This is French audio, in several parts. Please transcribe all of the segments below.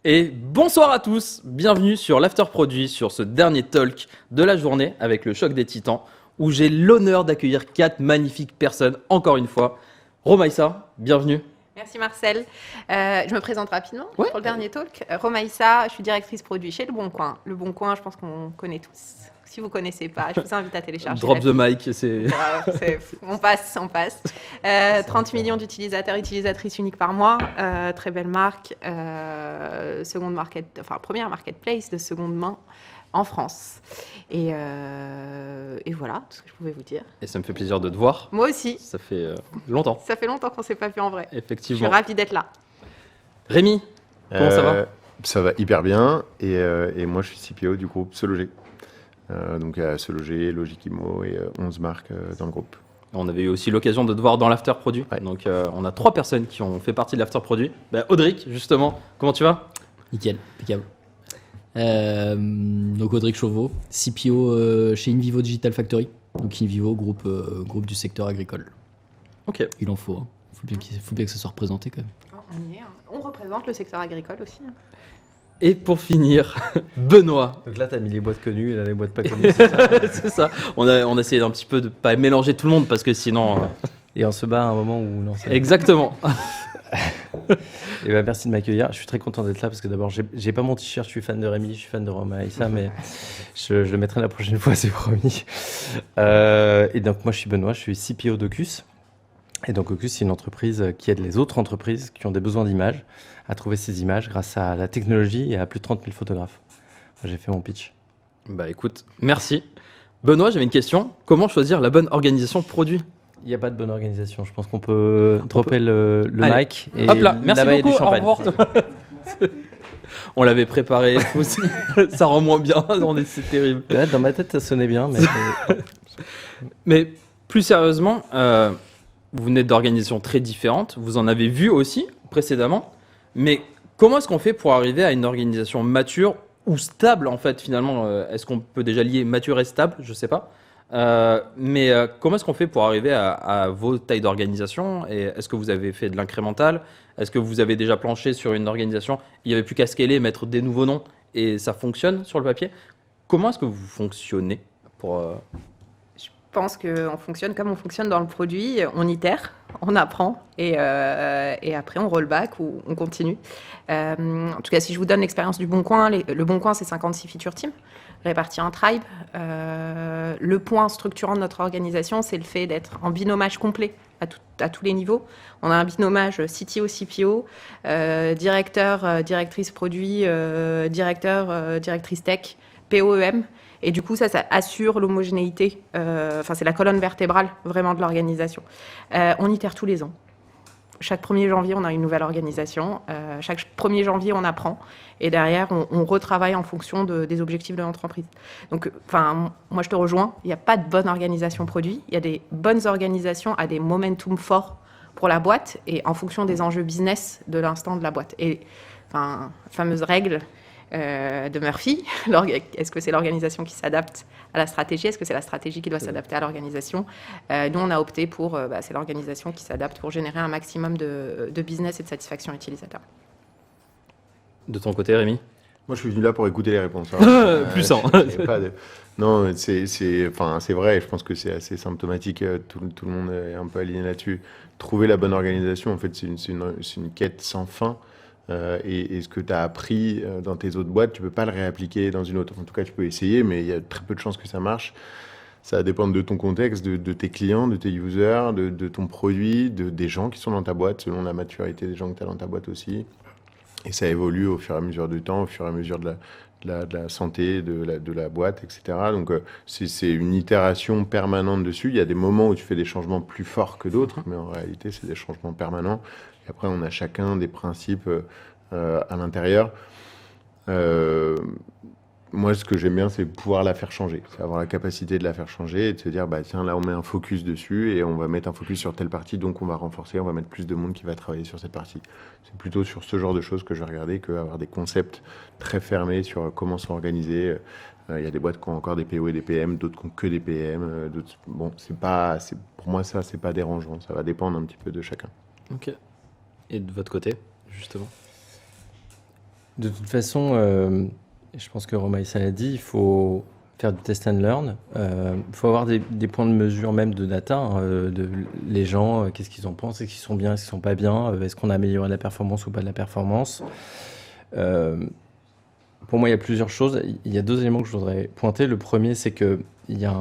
Et bonsoir à tous, bienvenue sur l'After Produit, sur ce dernier talk de la journée avec le choc des titans, où j'ai l'honneur d'accueillir 4 magnifiques personnes, encore une fois. Romaïssa, bienvenue. Merci Marcel. Je me présente rapidement Ouais. pour le dernier talk. Romaïssa, je suis directrice produit chez Le Bon Coin. Le Bon Coin, je pense qu'on connaît tous. Si vous ne connaissez pas, je vous invite à télécharger. Drop the mic, c'est... On passe. 30 millions d'utilisateurs, utilisatrices uniques par mois. Très belle marque. Première marketplace de seconde main en France. Et voilà, tout ce que je pouvais vous dire. Et ça me fait plaisir de te voir. Moi aussi. Ça fait longtemps. Ça fait longtemps qu'on ne s'est pas vu en vrai. Effectivement. Je suis ravie d'être là. Rémi, comment ça va? Ça va hyper bien. Et moi, je suis CPO du groupe Se Loger. Donc, Se Loger, Logikimo et 11 marques dans le groupe. On avait eu aussi l'occasion de te voir dans l'After Produit. Ouais. Donc, on a 3 personnes qui ont fait partie de l'After Produit. Audric, justement, comment tu vas? Nickel, impeccable. Donc Audric Chauveau, CPO chez Invivo Digital Factory. Donc Invivo, groupe du secteur agricole. Ok. Il en faut. Faut bien que ça soit représenté quand même. On y est. On représente le secteur agricole aussi. Et pour finir, Benoît. Donc là, tu as mis les boîtes connues et là, les boîtes pas connues. C'est ça. C'est ça. On a essayé un petit peu de pas mélanger tout le monde parce que sinon... Et on se bat à un moment où non. Exactement. Et ben, merci de m'accueillir. Je suis très content d'être là parce que d'abord, j'ai pas mon t-shirt. Je suis fan de Rémi, je suis fan de Romaïssa, mais je le mettrai la prochaine fois, c'est promis. Et donc, moi, je suis Benoît, je suis CPO d'Ocus. Et donc, Ocus, c'est une entreprise qui aide les autres entreprises qui ont des besoins d'images à trouver ces images grâce à la technologie et à plus de 30 000 photographes. J'ai fait mon pitch. Bah écoute, merci. Benoît, j'avais une question. Comment choisir la bonne organisation produit? Il n'y a pas de bonne organisation. Je pense qu'on peut dropper le Allez. mic. Et Hop là, merci là-bas, il y a beaucoup, du au champagne. revoir. On l'avait préparé aussi. Ça rend moins bien, c'est terrible. Ouais, dans ma tête, ça sonnait bien, mais Mais plus sérieusement, vous venez d'organisations très différentes. Vous en avez vu aussi précédemment. Mais comment est-ce qu'on fait pour arriver à une organisation mature ou stable en fait finalement? Est-ce qu'on peut déjà lier mature et stable? Je sais pas. Mais comment est-ce qu'on fait pour arriver à vos tailles d'organisation? Et est-ce que vous avez fait de l'incrémental? Est-ce que vous avez déjà planché sur une organisation? Il n'y avait plus qu'à scaler, mettre des nouveaux noms et ça fonctionne sur le papier. Comment est-ce que vous fonctionnez pour Je pense qu'on fonctionne comme on fonctionne dans le produit. On itère, on apprend et après on roll back ou on continue. En tout cas, si je vous donne l'expérience du Bon Coin, le Bon Coin, c'est 56 feature teams répartis en tribe. Le point structurant de notre organisation, c'est le fait d'être en binomage complet à tous les niveaux. On a un binomage CTO, CPO, directeur, directrice produit, directeur, directrice tech, POEM. Et du coup, ça assure l'homogénéité. C'est la colonne vertébrale vraiment de l'organisation. On itère tous les ans. Chaque 1er janvier, on a une nouvelle organisation. Chaque 1er janvier, on apprend. Et derrière, on retravaille en fonction des objectifs de l'entreprise. Donc, moi, je te rejoins. Il n'y a pas de bonne organisation produit. Il y a des bonnes organisations à des momentum forts pour la boîte et en fonction des enjeux business de l'instant de la boîte. Et fameuse règle de Murphy, est-ce que c'est l'organisation qui s'adapte à la stratégie? Est-ce que c'est la stratégie qui doit s'adapter à l'organisation? Nous, on a opté pour c'est l'organisation qui s'adapte pour générer un maximum de business et de satisfaction utilisateur. de ton côté, Rémi? Moi, je suis venu là pour écouter les réponses. Plus un. Non, c'est vrai. Je pense que c'est assez symptomatique. Tout le monde est un peu aligné là-dessus. Trouver la bonne organisation, en fait, c'est une quête sans fin. Et ce que tu as appris dans tes autres boîtes, tu peux pas le réappliquer dans une autre. En tout cas, tu peux essayer, mais il y a très peu de chances que ça marche. Ça va dépendre de ton contexte, de tes clients, de tes users, de ton produit, des gens qui sont dans ta boîte, selon la maturité des gens que tu as dans ta boîte aussi. Et ça évolue au fur et à mesure du temps, au fur et à mesure de la santé de la boîte, etc. Donc, c'est une itération permanente dessus. Il y a des moments où tu fais des changements plus forts que d'autres, mais en réalité, c'est des changements permanents. Et après, on a chacun des principes à l'intérieur. Moi, ce que j'aime bien, c'est pouvoir la faire changer. C'est avoir la capacité de la faire changer et de se dire, bah, tiens, là, on met un focus dessus et on va mettre un focus sur telle partie, donc on va renforcer, on va mettre plus de monde qui va travailler sur cette partie. C'est plutôt sur ce genre de choses que je vais regarder qu'avoir des concepts très fermés sur comment sont organisés. Il y a des boîtes qui ont encore des PO et des PM, d'autres qui ont que des PM. Bon, pour moi, ça, c'est pas dérangeant. Ça va dépendre un petit peu de chacun. Ok. Et de votre côté, justement? De toute façon, je pense que Romain ça l'a dit, il faut faire du test and learn. Il faut avoir des points de mesure même de data, hein, de les gens, qu'est-ce qu'ils en pensent, est-ce qu'ils sont bien, est-ce qu'ils sont pas bien, est-ce qu'on a amélioré la performance ou pas de la performance. Pour moi, il y a plusieurs choses. Il y a 2 éléments que je voudrais pointer. Le premier, c'est que il y a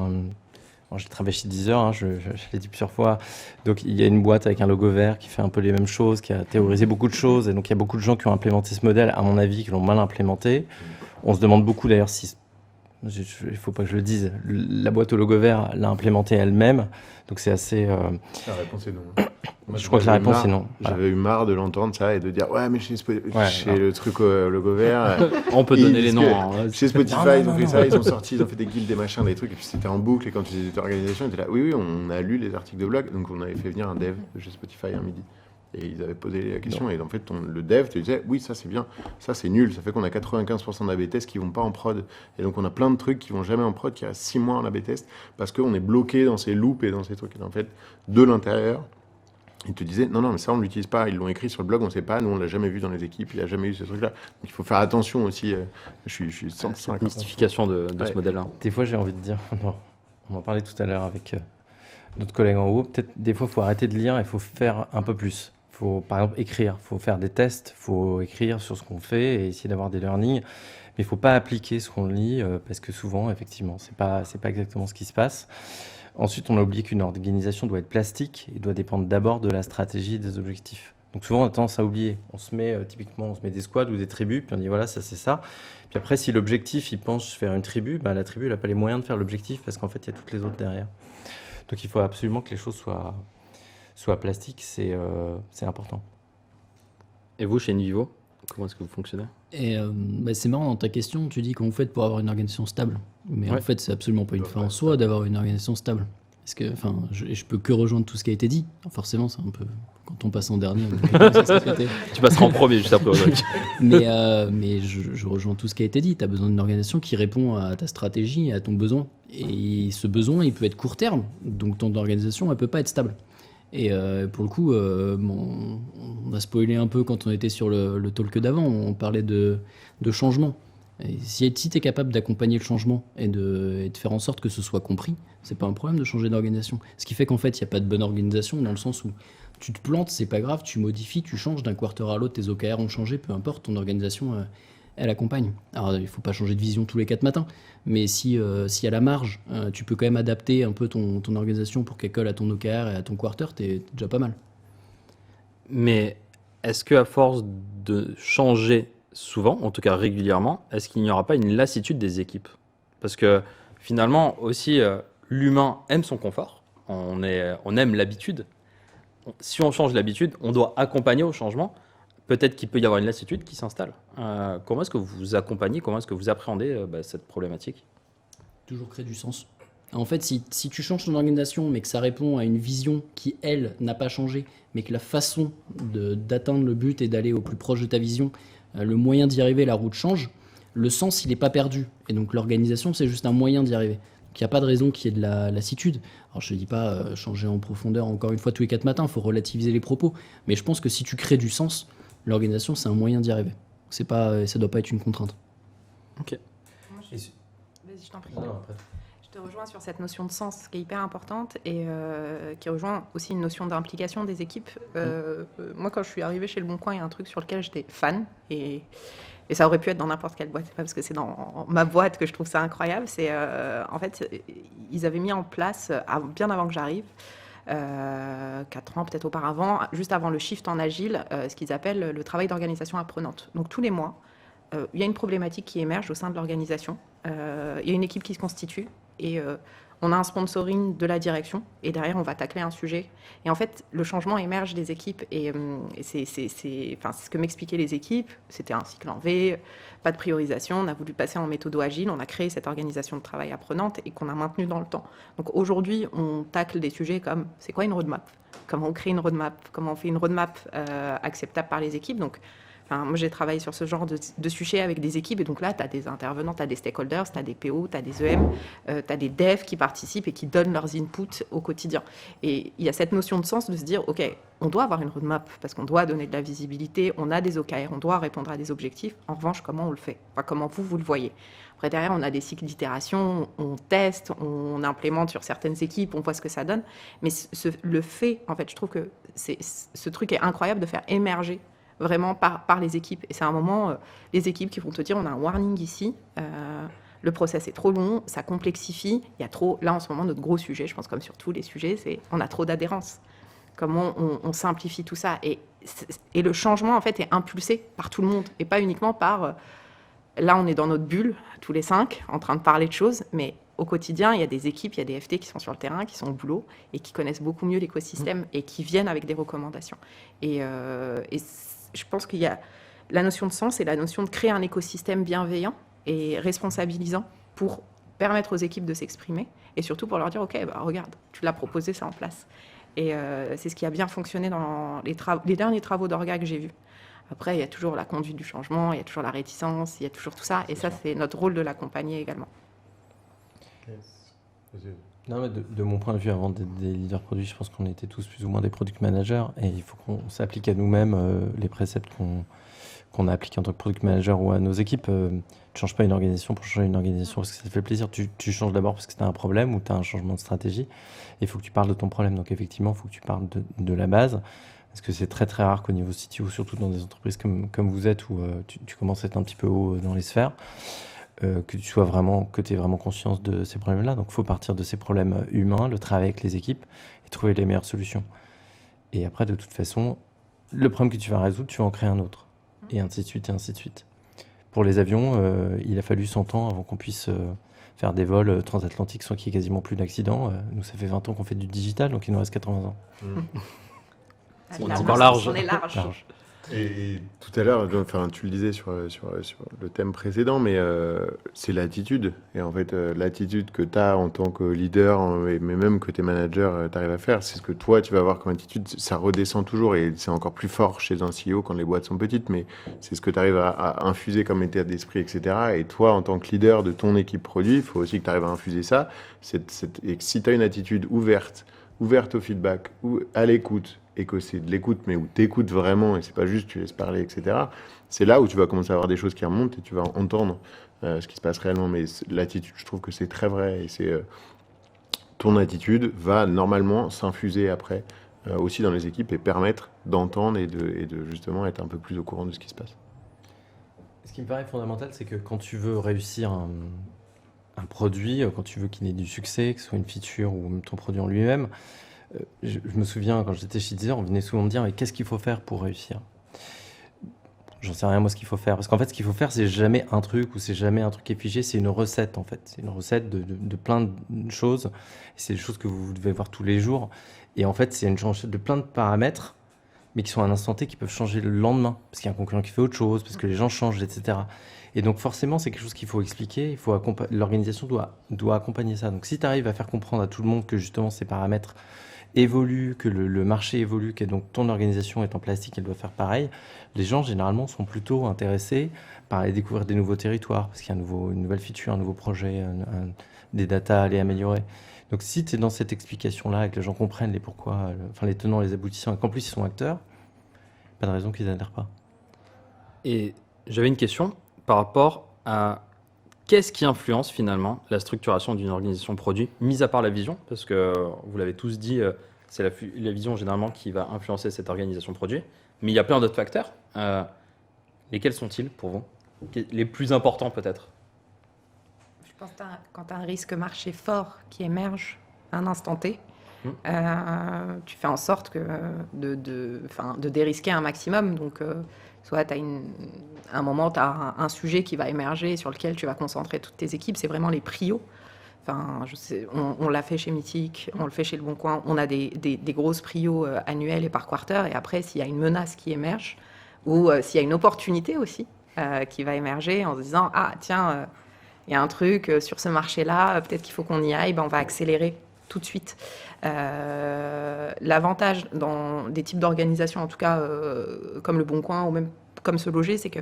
alors, j'ai travaillé chez Deezer, hein, je l'ai dit plusieurs fois. Donc, il y a une boîte avec un logo vert qui fait un peu les mêmes choses, qui a théorisé beaucoup de choses. Et donc, il y a beaucoup de gens qui ont implémenté ce modèle, à mon avis, qui l'ont mal implémenté. On se demande beaucoup d'ailleurs si, il ne faut pas que je le dise, la boîte au logo vert l'a implémenté elle-même. Donc, c'est assez. La réponse est non. Moi, Je crois que la réponse est non. J'avais eu marre de l'entendre ça et de dire ouais mais chez Ouais. le truc au logo vert. On peut Ils donner les disent noms. que Hein. Chez Spotify, Non, ils ont non, fait non. ça, ils ont sorti, ils ont fait des guildes, des machins, des trucs, et puis c'était en boucle. Et quand tu étais organisation, ils étaient là, oui, on a lu les articles de blog, donc on avait fait venir un dev de chez Spotify un midi. Et ils avaient posé la question, et en fait, le dev te disait, oui, ça c'est bien, ça c'est nul, ça fait qu'on a 95% d'AB tests qui vont pas en prod. Et donc on a plein de trucs qui vont jamais en prod, qui restent 6 mois en AB test, parce qu'on est bloqué dans ces loops et dans ces trucs. Et en fait, de l'intérieur, ils te disaient, non, mais ça, on ne l'utilise pas. Ils l'ont écrit sur le blog, on ne sait pas. Nous, on ne l'a jamais vu dans les équipes. Il n'y a jamais eu ce truc-là. Donc, il faut faire attention aussi. Je suis 100% Cette mystification de ce Ouais. modèle-là. Des fois, j'ai envie de dire, on en parlait tout à l'heure avec notre collègue en haut, peut-être des fois, il faut arrêter de lire, il faut faire un peu plus. Il faut, par exemple, écrire, il faut faire des tests, il faut écrire sur ce qu'on fait et essayer d'avoir des learnings. Mais il ne faut pas appliquer ce qu'on lit parce que souvent, effectivement, c'est pas exactement ce qui se passe. Ensuite, on a oublié qu'une organisation doit être plastique et doit dépendre d'abord de la stratégie et des objectifs. Donc souvent, on a tendance à oublier. On se met typiquement, on se met des squads ou des tribus, puis on dit voilà, ça c'est ça. Puis après, si l'objectif, il pense faire une tribu, la tribu, elle n'a pas les moyens de faire l'objectif parce qu'en fait, il y a toutes les autres derrière. Donc il faut absolument que les choses soient plastiques, c'est important. Et vous, chez Invivo, comment est-ce que vous fonctionnez? Et c'est marrant, dans ta question, tu dis comment vous faites pour avoir une organisation stable. Mais Ouais. en fait, c'est absolument pas une fin en soi d'avoir une organisation stable. Parce que, je peux que rejoindre tout ce qui a été dit. Forcément, c'est un peu. Quand on passe en dernier, on est sur ce qui a été. Tu passeras en premier juste après. Audrey. Mais je rejoins tout ce qui a été dit. Tu as besoin d'une organisation qui répond à ta stratégie et à ton besoin. Et ce besoin, il peut être court terme. Donc ton organisation, elle peut pas être stable. Et pour le coup, on a spoilé un peu quand on était sur le talk d'avant. On parlait de changement. Et si tu es capable d'accompagner le changement et de faire en sorte que ce soit compris, c'est pas un problème de changer d'organisation. Ce qui fait qu'en fait, il n'y a pas de bonne organisation dans le sens où tu te plantes, c'est pas grave, tu modifies, tu changes d'un quarter à l'autre, tes OKR ont changé, peu importe, ton organisation, elle accompagne. Alors, il faut pas changer de vision tous les 4 matins, mais si à la marge, tu peux quand même adapter un peu ton organisation pour qu'elle colle à ton OKR et à ton quarter, t'es déjà pas mal. Mais est-ce qu'à force de changer souvent, en tout cas régulièrement, est-ce qu'il n'y aura pas une lassitude des équipes? Parce que finalement aussi, l'humain aime son confort, on aime l'habitude. Si on change l'habitude, on doit accompagner au changement. Peut-être qu'il peut y avoir une lassitude qui s'installe. Comment est-ce que vous accompagnez, comment est-ce que vous appréhendez cette problématique? Toujours créer du sens. En fait, si tu changes ton organisation, mais que ça répond à une vision qui, elle, n'a pas changé, mais que la façon d'atteindre le but et d'aller au plus proche de ta vision, le moyen d'y arriver, la route change, le sens, il n'est pas perdu. Et donc l'organisation, c'est juste un moyen d'y arriver. Donc il n'y a pas de raison qu'il y ait de la lassitude. Alors je ne dis pas changer en profondeur encore une fois tous les 4 matins, il faut relativiser les propos. Mais je pense que si tu crées du sens, l'organisation, c'est un moyen d'y arriver. Ça ne doit pas être une contrainte. Ok. Vas-y, je t'en prie. Je te rejoins sur cette notion de sens qui est hyper importante et qui rejoint aussi une notion d'implication des équipes. Moi, quand je suis arrivée chez Le Bon Coin, il y a un truc sur lequel j'étais fan et ça aurait pu être dans n'importe quelle boîte. C'est pas parce que c'est dans ma boîte que je trouve ça incroyable. C'est en fait, ils avaient mis en place bien avant que j'arrive. 4 ans peut-être auparavant, juste avant le shift en agile, ce qu'ils appellent le travail d'organisation apprenante. Donc tous les mois, il y a une problématique qui émerge au sein de l'organisation. Il y a une équipe qui se constitue et on a un sponsoring de la direction et derrière on va tacler un sujet. Et en fait, le changement émerge des équipes et c'est ce que m'expliquaient les équipes. C'était un cycle en V, pas de priorisation. On a voulu passer en méthode agile. On a créé cette organisation de travail apprenante et qu'on a maintenue dans le temps. Donc aujourd'hui, on tacle des sujets comme c'est quoi une roadmap? Comment on crée une roadmap? Comment on fait une roadmap acceptable par les équipes? Donc Enfin, moi, j'ai travaillé sur ce genre de sujet avec des équipes, et donc là, tu as des intervenants, tu as des stakeholders, tu as des PO, tu as des EM, tu as des devs qui participent et qui donnent leurs inputs au quotidien. Et il y a cette notion de sens de se dire, OK, on doit avoir une roadmap parce qu'on doit donner de la visibilité, on a des OKR, on doit répondre à des objectifs. En revanche, comment on le fait? Enfin, comment vous le voyez? Après, derrière, on a des cycles d'itération, on teste, on implémente sur certaines équipes, on voit ce que ça donne. Mais le fait, en fait, je trouve que ce truc est incroyable de faire émerger vraiment par les équipes. Et c'est un moment, les équipes qui vont te dire, on a un warning ici, le process est trop long, ça complexifie, il y a trop, là en ce moment, notre gros sujet, je pense comme sur tous les sujets, c'est on a trop d'adhérence. Comment on simplifie tout ça. Et le changement, en fait, est impulsé par tout le monde, et pas uniquement par... là, on est dans notre bulle, tous les 5, en train de parler de choses, mais au quotidien, il y a des équipes, il y a des FT qui sont sur le terrain, qui sont au boulot, et qui connaissent beaucoup mieux l'écosystème, et qui viennent avec des recommandations. Et je pense qu'il y a la notion de sens et la notion de créer un écosystème bienveillant et responsabilisant pour permettre aux équipes de s'exprimer et surtout pour leur dire, OK, bah, regarde, tu l'as proposé, c'est en place. Et c'est ce qui a bien fonctionné dans les derniers travaux d'orga que j'ai vus. Après, il y a toujours la conduite du changement, il y a toujours la réticence, il y a toujours tout ça. Et ça, c'est notre rôle de l'accompagner également. Non, mais de mon point de vue, avant d'être des leaders produits, je pense qu'on était tous plus ou moins des product managers et il faut qu'on s'applique à nous-mêmes les préceptes qu'on a appliqués en tant que product manager ou à nos équipes. Tu ne changes pas une organisation pour changer une organisation parce que ça te fait plaisir. Tu changes d'abord parce que tu as un problème ou tu as un changement de stratégie et il faut que tu parles de ton problème. Donc effectivement, il faut que tu parles de la base parce que c'est très très rare qu'au niveau CTO, surtout dans des entreprises comme vous êtes où tu commences à être un petit peu haut dans les sphères, que tu aies vraiment conscience de ces problèmes-là. Donc, il faut partir de ces problèmes humains, le travail avec les équipes et trouver les meilleures solutions. Et après, de toute façon, le problème que tu vas résoudre, tu vas en créer un autre. Et ainsi de suite, et ainsi de suite. Pour les avions, il a fallu 100 ans avant qu'on puisse faire des vols transatlantiques sans qu'il y ait quasiment plus d'accidents. Nous, ça fait 20 ans qu'on fait du digital, donc il nous reste 80 ans. On est encore large. On est large. Et tout à l'heure, enfin, tu le disais sur le thème précédent, mais c'est l'attitude. Et en fait, l'attitude que tu as en tant que leader, mais même que tes managers tu arrives à faire, c'est ce que toi, tu vas avoir comme attitude. Ça redescend toujours et c'est encore plus fort chez un CEO quand les boîtes sont petites, mais c'est ce que tu arrives à infuser comme état d'esprit, etc. Et toi, en tant que leader de ton équipe produit, il faut aussi que tu arrives à infuser ça. Et que si tu as une attitude ouverte au feedback, ou à l'écoute, et que c'est de l'écoute, mais où tu écoutes vraiment, et c'est pas juste tu laisses parler, etc., c'est là où tu vas commencer à avoir des choses qui remontent et tu vas entendre ce qui se passe réellement. Mais l'attitude, je trouve que c'est très vrai, et c'est ton attitude va normalement s'infuser après aussi dans les équipes et permettre d'entendre et de justement être un peu plus au courant de ce qui se passe. Ce qui me paraît fondamental, c'est que quand tu veux réussir un produit, quand tu veux qu'il ait du succès, que ce soit une feature ou même ton produit en lui-même, je me souviens, quand j'étais chez Deezer, on venait souvent me dire mais qu'est-ce qu'il faut faire pour réussir? J'en sais rien, moi, ce qu'il faut faire. Parce qu'en fait, ce qu'il faut faire, c'est jamais un truc ou c'est jamais un truc qui est figé, c'est une recette, en fait. C'est une recette de plein de choses. Et c'est des choses que vous devez voir tous les jours. Et en fait, c'est une recette de plein de paramètres, mais qui sont à un instant T, qui peuvent changer le lendemain. Parce qu'il y a un concurrent qui fait autre chose, parce que les gens changent, etc. Et donc, forcément, c'est quelque chose qu'il faut expliquer. L'organisation doit accompagner ça. Donc, si tu arrives à faire comprendre à tout le monde que, justement, ces paramètres évolue, que le marché évolue, que donc ton organisation est en plastique, elle doit faire pareil, les gens généralement sont plutôt intéressés par aller découvrir des nouveaux territoires, parce qu'il y a une nouvelle feature, un nouveau projet, des datas à aller améliorer. Donc si tu es dans cette explication-là et que les gens comprennent les pourquoi, les tenants, les aboutissants, et qu'en plus ils sont acteurs, pas de raison qu'ils n'adhèrent pas. Et j'avais une question par rapport à qu'est-ce qui influence finalement la structuration d'une organisation produit, mis à part la vision, parce que vous l'avez tous dit, c'est la vision généralement qui va influencer cette organisation produit, mais il y a plein d'autres facteurs. Lesquels sont-ils pour vous? Les plus importants peut-être? Je pense que quand tu as un risque marché fort qui émerge à un instant T, tu fais en sorte de dérisquer un maximum. Donc, soit tu as un moment, tu as un sujet qui va émerger sur lequel tu vas concentrer toutes tes équipes. C'est vraiment les prios. Enfin, on l'a fait chez Mythique, on le fait chez Le Bon Coin. On a des grosses prios annuelles et par quarter. Et après, s'il y a une menace qui émerge ou s'il y a une opportunité aussi qui va émerger en se disant « Ah, tiens, il y a un truc sur ce marché-là, peut-être qu'il faut qu'on y aille, on va accélérer tout de suite. » L'avantage dans des types d'organisations, en tout cas comme Le Bon Coin ou même comme se loger, c'est que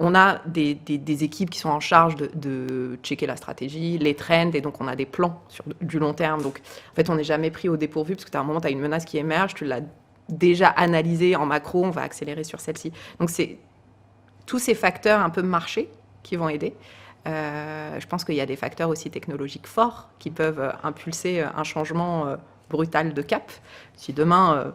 on a des équipes qui sont en charge de checker la stratégie, les trends, et donc on a des plans sur du long terme. Donc, en fait, on n'est jamais pris au dépourvu, parce que tu as un moment, tu as une menace qui émerge, tu l'as déjà analysée en macro, on va accélérer sur celle-ci. Donc, c'est tous ces facteurs un peu marché qui vont aider. Je pense qu'il y a des facteurs aussi technologiques forts qui peuvent impulser un changement brutal de cap. Si demain...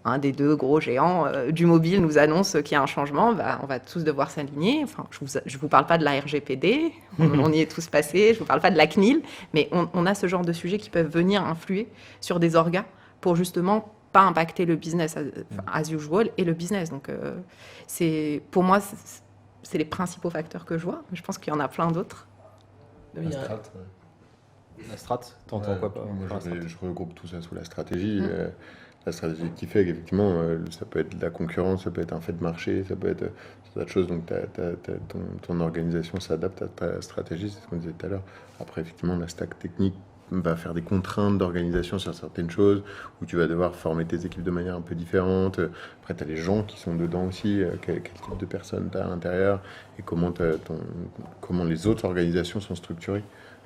un des deux gros géants du mobile nous annonce qu'il y a un changement, on va tous devoir s'aligner. Enfin, je vous parle pas de la RGPD, on y est tous passés, je vous parle pas de la CNIL, mais on a ce genre de sujets qui peuvent venir influer sur des orgas pour justement pas impacter le business as usual et le business. Donc, pour moi, c'est les principaux facteurs que je vois. Je pense qu'il y en a plein d'autres. La strat, t'entends quoi moi, je regroupe tout ça sous la stratégie. La stratégie qui fait qu'effectivement, ça peut être de la concurrence, ça peut être un fait de marché, ça peut être tas de choses. Donc, ton organisation s'adapte à ta stratégie, c'est ce qu'on disait tout à l'heure. Après, effectivement, la stack technique va faire des contraintes d'organisation sur certaines choses, où tu vas devoir former tes équipes de manière un peu différente. Après, tu as les gens qui sont dedans aussi, quel type de personnes tu as à l'intérieur, et comment les autres organisations sont structurées.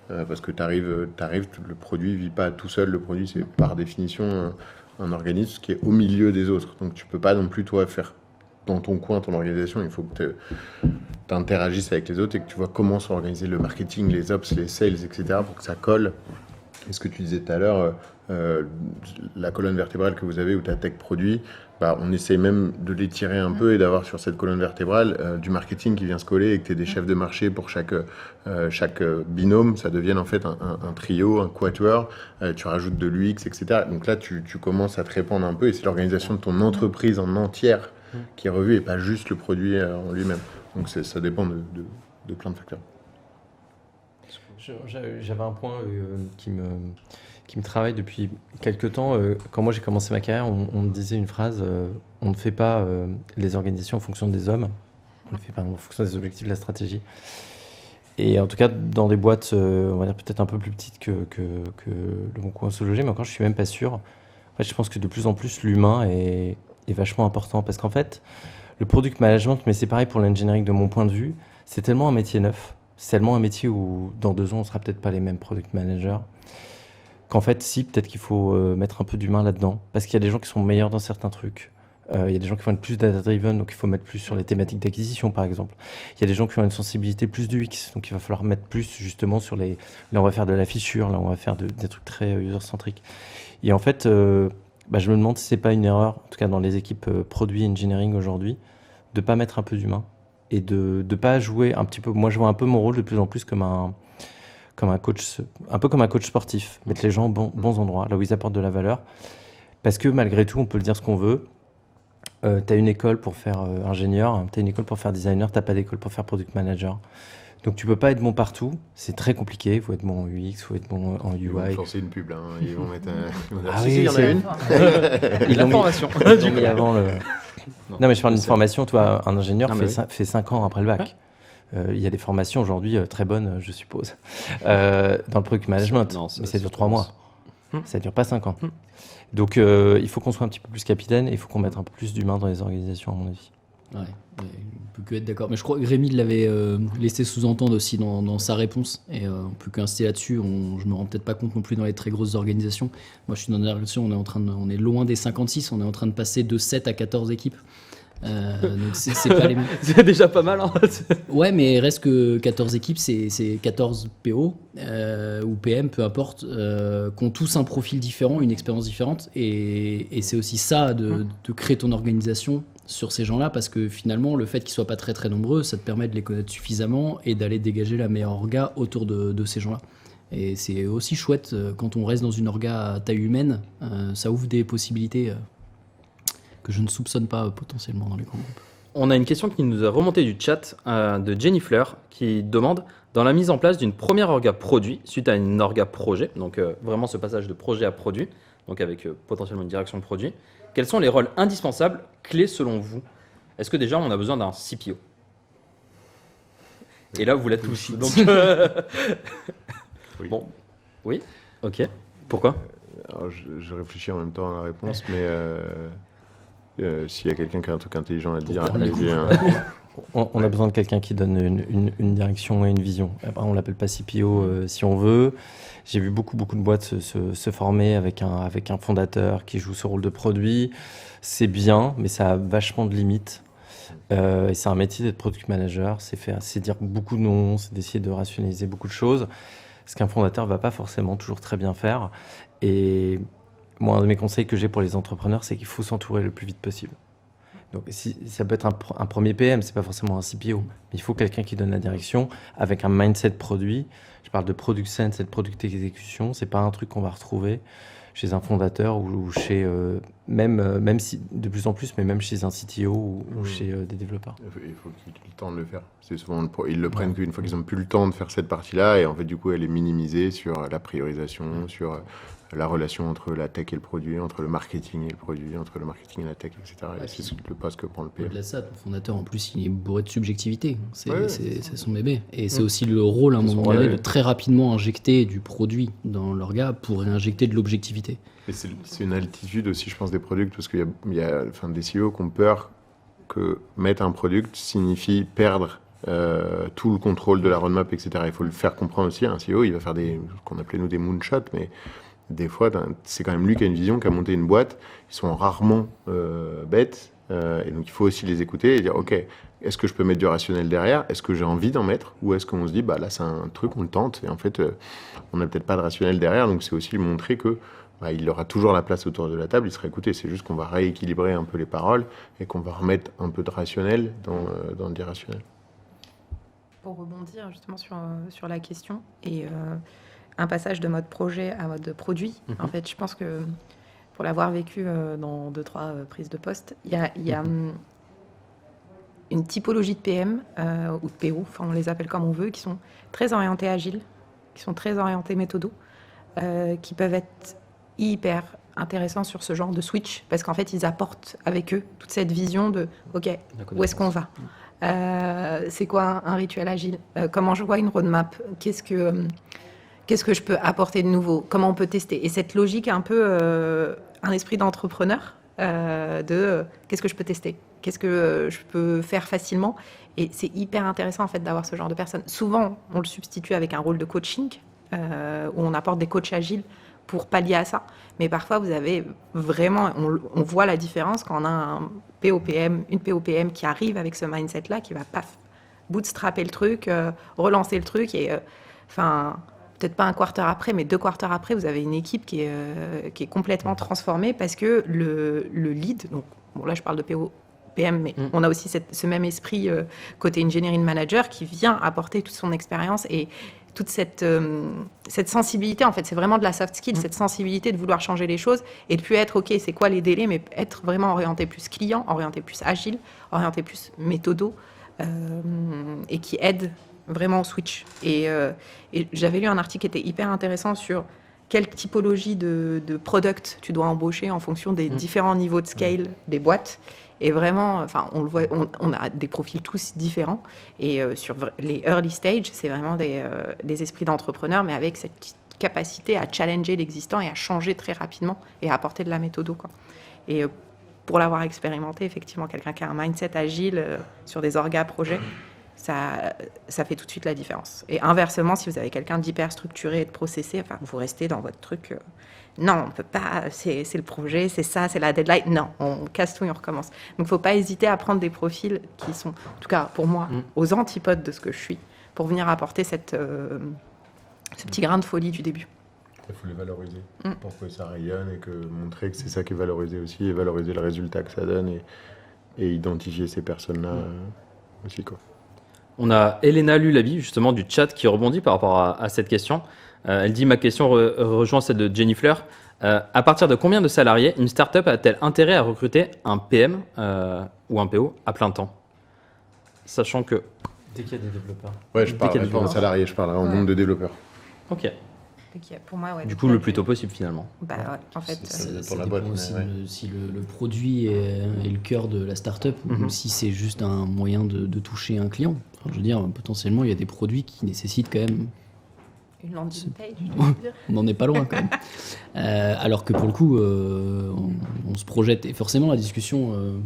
Parce que le produit ne vit pas tout seul, le produit c'est par définition un organisme qui est au milieu des autres. Donc tu ne peux pas non plus toi faire dans ton coin ton organisation, il faut que tu interagisses avec les autres et que tu vois comment sont organisés le marketing, les ops, les sales, etc. pour que ça colle. Et ce que tu disais tout à l'heure, la colonne vertébrale que vous avez ou ta tech produit, on essaye même de l'étirer un peu et d'avoir sur cette colonne vertébrale du marketing qui vient se coller et que tu aies des chefs de marché pour chaque binôme, ça devienne en fait un trio, un quatuor, tu rajoutes de l'UX, etc. Donc là, tu commences à te répandre un peu et c'est l'organisation de ton entreprise en entière qui est revue et pas juste le produit en lui-même. Donc ça dépend de plein de facteurs. J'avais un point qui me travaille depuis quelques temps. Quand moi j'ai commencé ma carrière, on me disait une phrase, on ne fait pas les organisations en fonction des hommes, on les fait pas en fonction des objectifs de la stratégie. Et en tout cas, dans des boîtes, on va dire peut-être un peu plus petites que le Bon Coin Se Loger, mais encore je suis même pas sûr. En fait, je pense que de plus en plus l'humain est vachement important, parce qu'en fait, le product management, mais c'est pareil pour l'engineering de mon point de vue, c'est tellement un métier neuf, c'est tellement un métier où dans 2 ans on sera peut-être pas les mêmes product managers, qu'en fait, si, peut-être qu'il faut mettre un peu d'humain là-dedans. Parce qu'il y a des gens qui sont meilleurs dans certains trucs. Il y a des gens qui vont être plus data-driven, donc il faut mettre plus sur les thématiques d'acquisition, par exemple. Il y a des gens qui ont une sensibilité plus du UX, donc il va falloir mettre plus justement sur les... Là, on va faire de la feature, là, on va faire des trucs très user-centriques. Et en fait, je me demande si c'est pas une erreur, en tout cas dans les équipes produit engineering aujourd'hui, de pas mettre un peu d'humain et de pas jouer un petit peu... Moi, je vois un peu mon rôle de plus en plus comme un coach, un peu comme un coach sportif, mettre les gens aux bons endroits, là où ils apportent de la valeur. Parce que malgré tout, on peut le dire ce qu'on veut. Tu as une école pour faire ingénieur, tu as une école pour faire designer, tu n'as pas d'école pour faire product manager. Donc tu peux pas être bon partout, c'est très compliqué. Il faut être bon en UX, il faut être bon en UI. Ils vont lancer une pub là, ils vont mettre Ah oui, il y en a une. La formation. Ils l'ont mis avant le... Non, mais je parle d'une formation, toi, un ingénieur fait 5 ans après le bac. Il y a des formations aujourd'hui très bonnes, je suppose, dans le product management, mais ça dure 3 mois. Ça dure pas 5 ans. Donc il faut qu'on soit un petit peu plus capitaine et il faut qu'on mette un peu plus d'humain dans les organisations, à mon avis. Ouais, on peut que être d'accord. Mais je crois que Rémi l'avait laissé sous-entendre aussi dans sa réponse. Et on peut qu'insister là-dessus. Je me rends peut-être pas compte non plus dans les très grosses organisations. Moi, je suis dans une organisation, on est loin des 56. On est en train de passer de 7 à 14 équipes. Donc c'est pas les mêmes. C'est déjà pas mal. Hein. Ouais, mais reste que 14 équipes, c'est 14 PO ou PM, peu importe, qui ont tous un profil différent, une expérience différente. Et c'est aussi ça de créer ton organisation sur ces gens-là, parce que finalement, le fait qu'ils soient pas très très nombreux, ça te permet de les connaître suffisamment et d'aller dégager la meilleure orga autour de ces gens-là. Et c'est aussi chouette quand on reste dans une orga à taille humaine, ça ouvre des possibilités que je ne soupçonne pas potentiellement dans les grands groupes. On a une question qui nous a remonté du chat de Jenny Fleur qui demande, dans la mise en place d'une première orga produit suite à une orga projet, donc vraiment ce passage de projet à produit, donc avec potentiellement une direction de produit, quels sont les rôles indispensables, clés selon vous? Est-ce que déjà on a besoin d'un CPO? Et là vous l'êtes tous. Donc, Oui. Bon, oui, ok. Pourquoi? Alors, je réfléchis en même temps à la réponse, mais S'il y a quelqu'un qui a un truc intelligent à dire, prendre les allez-y, hein. On a besoin de quelqu'un qui donne une direction et une vision. Après, on l'appelle pas CPO si on veut. J'ai vu beaucoup de boîtes se former avec un fondateur qui joue ce rôle de produit. C'est bien, mais ça a vachement de limites. Et c'est un métier d'être product manager. C'est dire beaucoup de non, c'est d'essayer de rationaliser beaucoup de choses. Ce qu'un fondateur va pas forcément toujours très bien faire. Et moi, un de mes conseils que j'ai pour les entrepreneurs, c'est qu'il faut s'entourer le plus vite possible. Donc, ça peut être un premier PM, c'est pas forcément un CPO, mais il faut quelqu'un qui donne la direction avec un mindset produit. Je parle de product sense et de product execution. C'est pas un truc qu'on va retrouver chez un fondateur ou chez même si de plus en plus, mais même chez un CTO ou chez des développeurs. Il faut qu'ils aient le temps de le faire. C'est souvent ils le prennent qu'une fois qu'ils n'ont plus le temps de faire cette partie-là, et en fait du coup elle est minimisée sur la priorisation, sur la relation entre la tech et le produit, entre le marketing et le produit, entre le marketing et la tech, etc. Et c'est le poste que prend le PM. Au-delà de ça, ton fondateur, en plus, il est bourré de subjectivité. C'est Ouais. c'est son bébé. Et c'est aussi le rôle, à un C'est moment son donné, rôle. de très rapidement injecter du produit dans l'orga pour réinjecter de l'objectivité. Et c'est une altitude aussi, je pense, des products, parce qu'il y a des CEO qui ont peur que mettre un product signifie perdre tout le contrôle de la roadmap, etc. Il faut le faire comprendre aussi. Un CEO, il va faire ce qu'on appelait nous des moonshots, mais des fois, c'est quand même lui qui a une vision, qui a monté une boîte. Ils sont rarement bêtes, et donc il faut aussi les écouter et dire, ok, est-ce que je peux mettre du rationnel derrière? Est-ce que j'ai envie d'en mettre? Ou est-ce qu'on se dit, bah là c'est un truc, on le tente, et en fait, on n'a peut-être pas de rationnel derrière, donc c'est aussi lui montrer que il aura toujours la place autour de la table, il sera écouté. C'est juste qu'on va rééquilibrer un peu les paroles et qu'on va remettre un peu de rationnel dans l'irrationnel. Pour rebondir justement sur la question et un passage de mode projet à mode produit, en fait, je pense que pour l'avoir vécu dans 2-3 prises de poste, il y a une typologie de PM ou de PO, enfin on les appelle comme on veut, qui sont très orientés agiles, qui sont très orientés méthodo, qui peuvent être hyper intéressants sur ce genre de switch, parce qu'en fait ils apportent avec eux toute cette vision de ok, où est-ce qu'on va, c'est quoi un rituel agile, comment je vois une roadmap, qu'est-ce que je peux apporter de nouveau, comment on peut tester, et cette logique un peu un esprit d'entrepreneur de qu'est-ce que je peux tester, qu'est-ce que je peux faire facilement, et c'est hyper intéressant en fait d'avoir ce genre de personnes. Souvent on le substitue avec un rôle de coaching où on apporte des coachs agiles pour pallier à ça, mais parfois vous avez vraiment, on voit la différence quand on a un POPM, une POPM qui arrive avec ce mindset là, qui va paf bootstrapper le truc, relancer le truc, et peut-être pas un quarter après, mais 2 quarters après, vous avez une équipe qui est complètement transformée, parce que le lead, donc bon, là je parle de PM, mais on a aussi ce même esprit côté engineering manager qui vient apporter toute son expérience et toute cette sensibilité. En fait, c'est vraiment de la soft skill, cette sensibilité de vouloir changer les choses et de plus être ok, c'est quoi les délais, mais être vraiment orienté plus client, orienté plus agile, orienté plus méthodo, et qui aide vraiment au switch. Et j'avais lu un article qui était hyper intéressant sur quelle typologie de product tu dois embaucher en fonction des différents niveaux de scale des boîtes. Et vraiment, on le voit, on a des profils tous différents. Et sur les early stage, c'est vraiment des esprits d'entrepreneurs, mais avec cette capacité à challenger l'existant et à changer très rapidement et à apporter de la méthode, quoi. Et pour l'avoir expérimenté, effectivement, quelqu'un qui a un mindset agile sur des orgas projets, ça fait tout de suite la différence. Et inversement, si vous avez quelqu'un d'hyper structuré et de processé, vous restez dans votre truc. Non, on peut pas, c'est le projet, c'est ça, c'est la deadline. Non, on casse tout et on recommence. Donc, il ne faut pas hésiter à prendre des profils qui sont, en tout cas pour moi, aux antipodes de ce que je suis, pour venir apporter ce petit grain de folie du début. Il faut les valoriser pour que ça rayonne, et que montrer que c'est ça qui est valorisé aussi, et valoriser le résultat que ça donne, et identifier ces personnes-là aussi, quoi. On a Elena Lulabi, justement, du chat, qui rebondit par rapport à cette question. Elle dit, ma question rejoint celle de Jenny Fleur. À partir de combien de salariés une startup a-t-elle intérêt à recruter un PM ou un PO à plein temps? Sachant que... Dès qu'il y a des développeurs. Ouais, je parlerai pas en salarié, je parlerai en nombre de développeurs. Ok. Pour moi, Du coup, le plus tôt possible, finalement. Ouais, en fait, Ça Ça pour la dépend boîte, aussi ouais. si le produit est le cœur de la startup ou si c'est juste un moyen de toucher un client. Enfin, je veux dire, potentiellement, il y a des produits qui nécessitent quand même... une landing page, je veux dire. On n'en est pas loin quand même. Alors que pour le coup, on se projette. Et forcément, la discussion,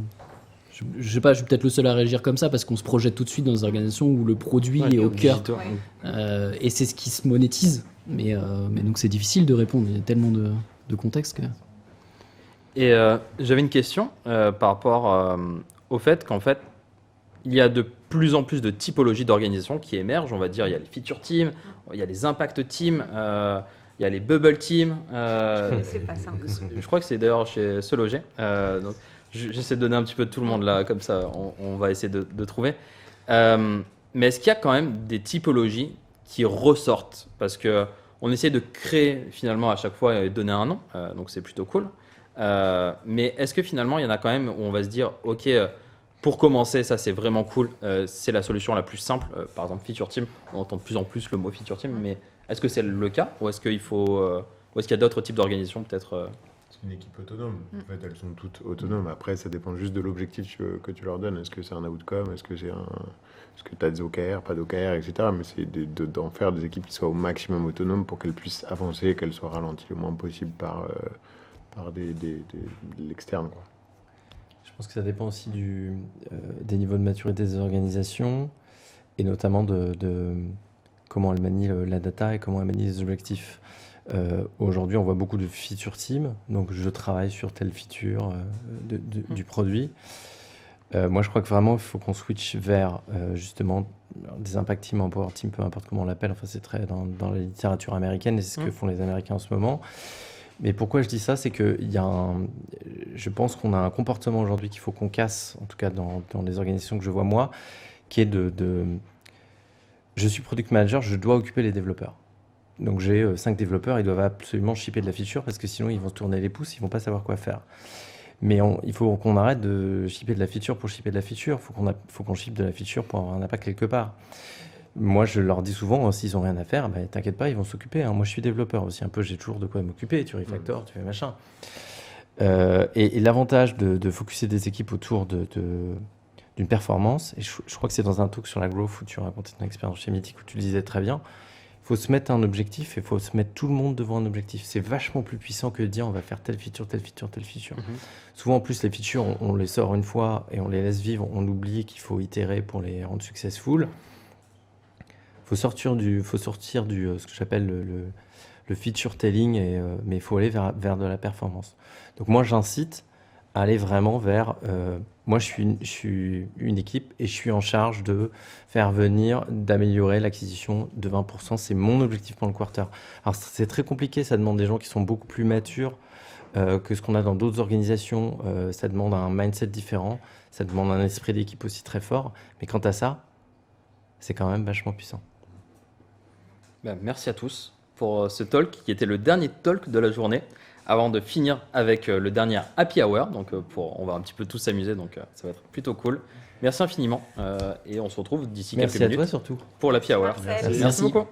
je sais pas, je suis peut-être le seul à réagir comme ça parce qu'on se projette tout de suite dans des organisations où le produit est au cœur. Et c'est ce qui se monétise. Mais donc c'est difficile de répondre. Il y a tellement de contextes que. Et j'avais une question par rapport au fait qu'en fait, il y a de plus en plus de typologies d'organisations qui émergent. On va dire, il y a les feature teams, il y a les impact teams, il y a les bubble teams. C'est pas simple. Je crois que c'est d'ailleurs chez Seloger. Donc j'essaie de donner un petit peu de tout le monde là, comme ça, on va essayer de trouver. Mais est-ce qu'il y a quand même des typologies qui ressortent? Parce que on essaie de créer finalement à chaque fois et donner un nom, donc c'est plutôt cool. Mais est-ce que finalement il y en a quand même où on va se dire ok, pour commencer ça c'est vraiment cool, c'est la solution la plus simple, par exemple feature team, on entend de plus en plus le mot feature team, mais est-ce que c'est le cas ou est-ce qu'il faut ou est-ce qu'il y a d'autres types d'organisations peut-être C'est une équipe autonome. En fait, elles sont toutes autonomes. Après, ça dépend juste de l'objectif que tu leur donnes. Est-ce que c'est un outcome? Est-ce que tu as des OKR, pas d'OKR, etc. Mais c'est d'en faire des équipes qui soient au maximum autonomes pour qu'elles puissent avancer, qu'elles soient ralenties le moins possible par de l'externe, quoi. Je pense que ça dépend aussi des niveaux de maturité des organisations et notamment de comment elles manient la data et comment elles manient les objectifs. Aujourd'hui, on voit beaucoup de feature team, donc je travaille sur telle feature du produit. Moi, je crois que vraiment, il faut qu'on switch vers justement des impact team, power team, peu importe comment on l'appelle. Enfin, c'est très dans la littérature américaine et c'est ce que font les Américains en ce moment. Mais pourquoi je dis ça, c'est que je pense qu'on a un comportement aujourd'hui qu'il faut qu'on casse, en tout cas dans les organisations que je vois moi, qui est je suis product manager, je dois occuper les développeurs. Donc j'ai 5 développeurs, ils doivent absolument shipper de la feature parce que sinon ils vont se tourner les pouces, ils vont pas savoir quoi faire. Mais il faut qu'on arrête de shipper de la feature pour shipper de la feature, faut qu'on ship de la feature pour avoir un impact quelque part. Moi, je leur dis souvent, s'ils ont rien à faire, t'inquiète pas, ils vont s'occuper. Moi, je suis développeur aussi, un peu, j'ai toujours de quoi m'occuper. Tu refactors, tu fais machin. Et l'avantage de focuser des équipes autour d'une performance, et je crois que c'est dans un talk sur la growth où tu racontais ton expérience chez Mythic où tu le disais très bien, il faut se mettre un objectif et il faut se mettre tout le monde devant un objectif. C'est vachement plus puissant que de dire on va faire telle feature, telle feature, telle feature. Souvent, en plus, les features, on les sort une fois et on les laisse vivre. On oublie qu'il faut itérer pour les rendre successful. Faut sortir du ce que j'appelle le feature telling, mais il faut aller vers de la performance. Donc moi, j'incite à aller vraiment vers... moi, je suis une équipe et je suis en charge d'améliorer l'acquisition de 20%. C'est mon objectif pour le quarter. Alors, c'est très compliqué. Ça demande des gens qui sont beaucoup plus matures que ce qu'on a dans d'autres organisations. Ça demande un mindset différent. Ça demande un esprit d'équipe aussi très fort. Mais quant à ça, c'est quand même vachement puissant. Merci à tous pour ce talk qui était le dernier talk de la journée avant de finir avec le dernier Happy Hour. Donc on va un petit peu tous s'amuser, donc ça va être plutôt cool. Merci infiniment et on se retrouve d'ici quelques minutes. Merci à toi surtout. Pour l'Happy Hour. Merci. Merci beaucoup.